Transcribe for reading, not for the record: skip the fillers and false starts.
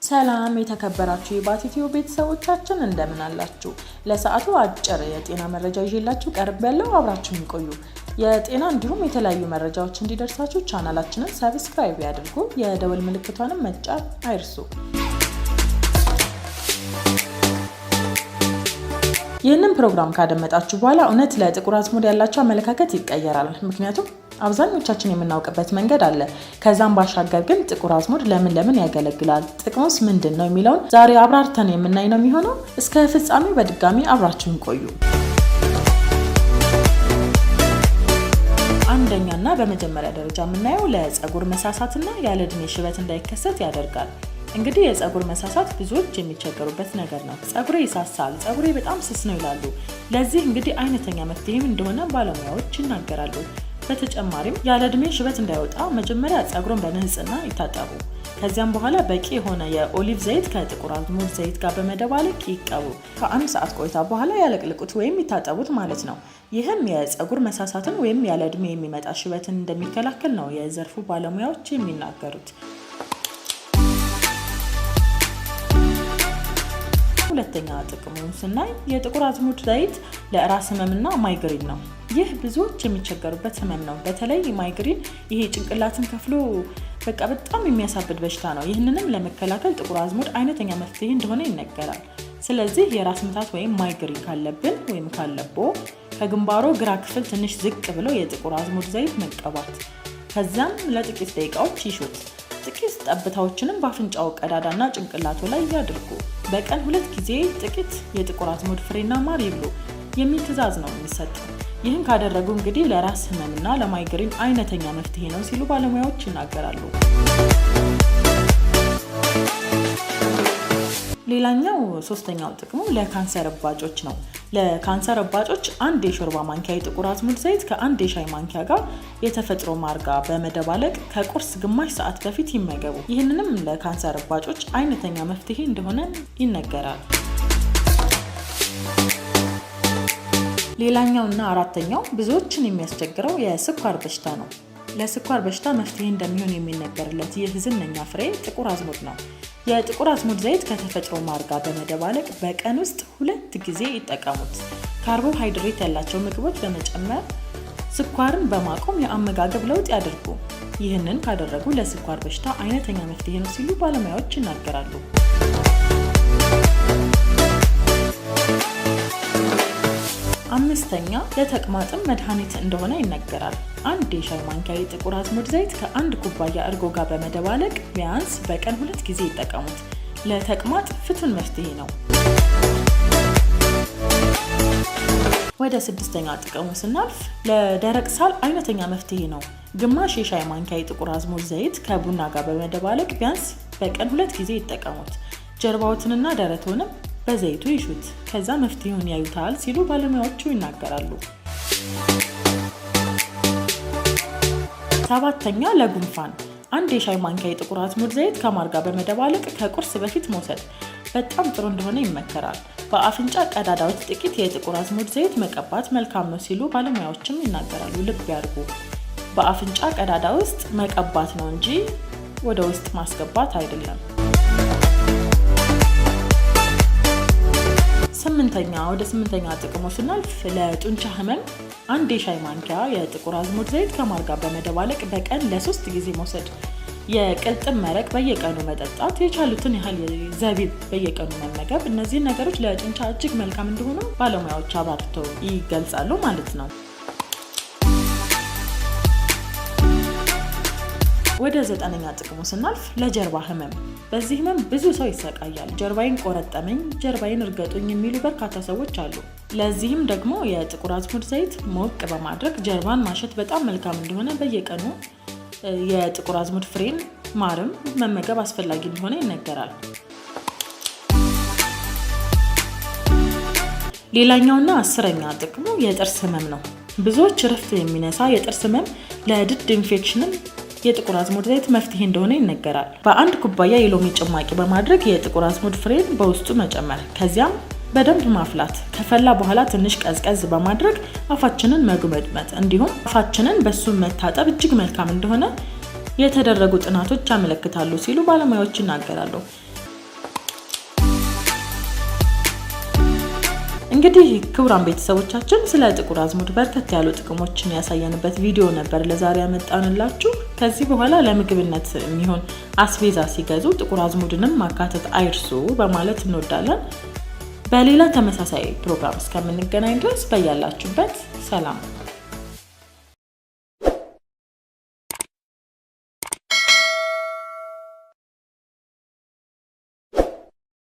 ሰላም የተከበራችሁ የባቲቲዮ ቤተሰቦቻችን እንደምን አላችሁ? ለሰዓቱ አጭር የጤና መረጃ ይዤላችሁ ቀርቤያለሁ። አብራችሁን ቆዩ። የጤና እንዲሁም የተለያዩ መረጃዎች እንዲደርሳችሁ ቻናላችንን ሰብስክራይብ ያድርጉ፣ የደወል ምልክቷንም መጫን አይርሱ። ይህንን ፕሮግራም ካደመጣችሁ በኋላ እውነት ለጥቁር አዝሙድ ያላችሁ አመለካከት ይቀየራል። ምክንያቱም አብዛኞቻችን የምናውቅበት መንገድ አለ። ከዛም ባሻገር ግን ጥቁር አዝሙድ ለምን ያገለግላል፣ ጥቅሙስ ምንድነው የሚለውን ዛሬ አብራርተን የምናይ ነው የሚሆነው። እስከ ፍጻሜው በድጋሚ አብራችሁን ቆዩ። አንደኛና በመጀመሪያ ደረጃ የምናየው ለፀጉር መሳሳትና ያለ ዕድሜ ሽበት እንዳይከሰት ያደርጋል። እንግዲህ የፀጉር መሳሳት ብዙዎች የሚቸገሩበት ነገር ነው። ፀጉሬ ይሳሳል፣ ፀጉሬ በጣም ስስ ነው ይላሉ። ለዚህ እንግዲህ አይነተኛ መፍትሄም እንደሆነ ባለሙያዎች ይናገራሉ። በተጨማሪም ያለ ዕድሜ ሽበት እንዳይወጣ መጀመሪያ ፀጉሩን በንጽህና ይታጠቡ። ከዚያም በኋላ በቂ የሆነ የኦሊቭ ዘይት ከጥቁር አዝሙድ ዘይት ጋር በመደባለቅ ይቀቡ። ከአንድ ሰዓት ቆይታ በኋላ ያለቅልቁት ወይም ይታጠቡት ማለት ነው። ይህም የፀጉር መሳሳትን ወይም ያለ ዕድሜ የሚመጣ ሽበትን እንደሚከላከል ነው የዘርፉ ባለሙያዎች የሚናገሩት። ሁለተኛ ጥቅሙን ስናይ የጥቁር አዝሙድ ዘይት ለራስ ህመምና ማይግሪን ነው። ይህ ብዙዎች የሚቸገሩበት ህመም ነው። በተለይ ማይግሪን ይሄ ጭንቅላትን ከፍሎ በጣም የሚያሳብድ በሽታ ነው። ይህንንም ለመከላከል ጥቁር አዝሙድ አይነተኛ መፍትሄ እንደሆነ ይነገራል። ስለዚህ የራስ ምታት ወይም ማይግሪን ካለብን ወይም ካለቦ ከግንባሮ ግራ ክፍል ትንሽ ዝቅ ብለው የጥቁር አዝሙድ ዘይት መቀባት። ከዛም ለጥቂት ደቂቃዎች ይሹት። ጥቂት ጠብታዎችንም በአፍንጫው ቀዳዳና ጭንቅላቱ ላይ ያድርጉ። በቀን 2 ጊዜ ጥቂት የጥቁር አዝሙድ ፍሬና ማር ይብሉ የሚል ትዕዛዝ ነው የሚሰጠው። ይህን ካደረጉ እንግዲህ ለራስ ህመምና ለማይግሪን አይነተኛ መፍትሄ ነው ሲሉ ባለሙያዎች ይናገራሉ። ሌላኛው ሶስተኛው ጥቅሙ ለካንሰር እባጮች ነው። ለካንሰር እባጮች 1 የሾርባ ማንኪያ የጥቁር አዝሙድ ዘይት ከ1 የሻይ ማንኪያ ጋር የተፈጥሮ ማር ጋር በመደባለቅ ከቁርስ ግማሽ ሰዓት በፊት ይመገቡ። ይህንንም ለካንሰር እባጮች አይነተኛ መፍትሄ እንደሆነ ይነገራል። ሌላኛውና አራተኛው ብዙዎችን የሚያስቸግረው የስኳር በሽታ ነው። ለስኳር በሽታ መፍትሄ እንደሚሆን የሚነገርለት ይህ ዝነኛ ፍሬ ጥቁር አዝሙድ ነው። የጥቁር አዝሙድ ዘይት ከተፈጥሮ ማር ጋር በመደባለቅ በቀን ውስጥ 2 ጊዜ ይጠቀሙት። ካርቦሃይድሬት ያላቸው ምግቦች በመጨመር ስኳርን በማቆም የአመጋገብ ለውጥ ያድርጉ። ይህንን ካደረጉ ለስኳር በሽታ አይነተኛ መፍትሄ ነው ሲሉ ባለሙያዎች ይናገራሉ። አምስተኛ ለተቅማጥም መድኃኒት እንደሆነ ይነገራል። 1 የሻይ ማንኪያ የጥቁር አዝሙድ ዘይት ከ1 ኩባያ እርጎ ጋር በመደባለቅ ቢያንስ በቀን 2 ጊዜ ይጠቀሙት። ለተቅማጥ ፍቱን መፍትሄ ነው። ወደ 6ኛ ጥቅሙ ስናልፍ ለደረቅ ሳል አይነተኛ መፍትሄ ነው። ግማሽ የሻይ ማንኪያ የጥቁር አዝሙድ ዘይት ከቡና ጋር በመደባለቅ ቢያንስ በቀን 2 ጊዜ ይጠቀሙት። ጀርባዎትንና ደረቶንም በዘይቱ ይሹት። ከዛ መፍትሄውን ያዩታል ሲሉ ባለሙያዎቹ ይናገራሉ። 7ኛ ለጉንፋን 1 የሻይ ማንኪያ የጥቁር አዝሙድ ዘይት ከማር ጋር በመደባለቅ ከቁርስ በፊት መውሰድ በጣም ጥሩ እንደሆነ ይመከራል። በአፍንጫ ቀዳዳዎች ጥቂት የጥቁር አዝሙድ ዘይት መቀባት መልካም ነው ሲሉ ባለሙያዎችም ይናገራሉ። ልብ ያድርጉ፣ በአፍንጫ ቀዳዳ ውስጥ መቀባት ነው እንጂ ወደ ውስጥ ማስገባት አይደለም። 8ኛ ጥቅሙ ስናልፍ ለጡንቻ ህመም 1 የሻይ ማንኪያ የጥቁር አዝሙድ ዘይት ከማር ጋር በመደባለቅ በቀን ለ3 ጊዜ መውሰድ። የቅልጥም መረቅ በየቀኑ መጠጣት፣ የቻሉትን ያህል ዘቢብ በየቀኑ መመገብ፣ እነዚህ ነገሮች ለጡንቻ እጅግ መልካም እንደሆኑ ባለሙያዎች አብራርተው ይገልጻሉ ማለት ነው። ወደ 9ኛ ጥቅሙ ስናልፍ ለጀርባ ህመም። በዚህ ህመም ብዙ ሰው ይሰቃያል። ጀርባዬን ቆረጠመኝ፣ ጀርባዬን እርገጡኝ የሚሉ በርካታ ሰዎች አሉ። ለዚህም ደግሞ የጥቁር አዝሙድ ዘይት ሞቅ በማድረግ ጀርባን ማሸት በጣም መልካም እንደሆነ በየቀኑ የጥቁር አዝሙድ ፍሬን ማርም መመገብ አስፈላጊ እንደሆነ ይነገራል። ሌላኛውና 10ኛ ጥቅሙ የጥርስ ህመም ነው። ብዙዎች እረፍት የሚነሳ የጥርስ ህመም ለድድ ኢንፌክሽንም የጥቁር አዝሙድ ዘይት መፍትሄ እንደሆነ ይነገራል። በ1 ኩባያ የሎሚ ጭማቂ በማድረግ የጥቁር አዝሙድ ፍሬን በውስጡ መጨመር፣ ከዚያም በደንብ ማፍላት። ከፈላ በኋላ ትንሽ ቀዝቀዝ በማድረግ አፋችንን መጉመጥመጥ እንዲሁም አፋችንን በሱ መታጠብ እጅግ መልካም እንደሆነ የተደረጉ ጥናቶች ያመለክታሉ ሲሉ ባለሙያዎች ይናገራሉ። እንግዲህ ክቡራን ቤተሰቦቻችን ስለ ጥቁር አዝሙድ በርከት ያሉ ጥቅሞችን ያሳየንበት ቪዲዮ ነበር ለዛሬ ያመጣንላችሁ። ከዚህ በኋላ ለምግብነት የሚሆን አስቤዛ ሲገዙ ጥቁር አዝሙድንም ማካተት አይርሱ በማለት እንወዳለን። በሌላ ተመሳሳይ ፕሮግራም እስከምንገናኝ ድረስ በያላችሁበት ሰላም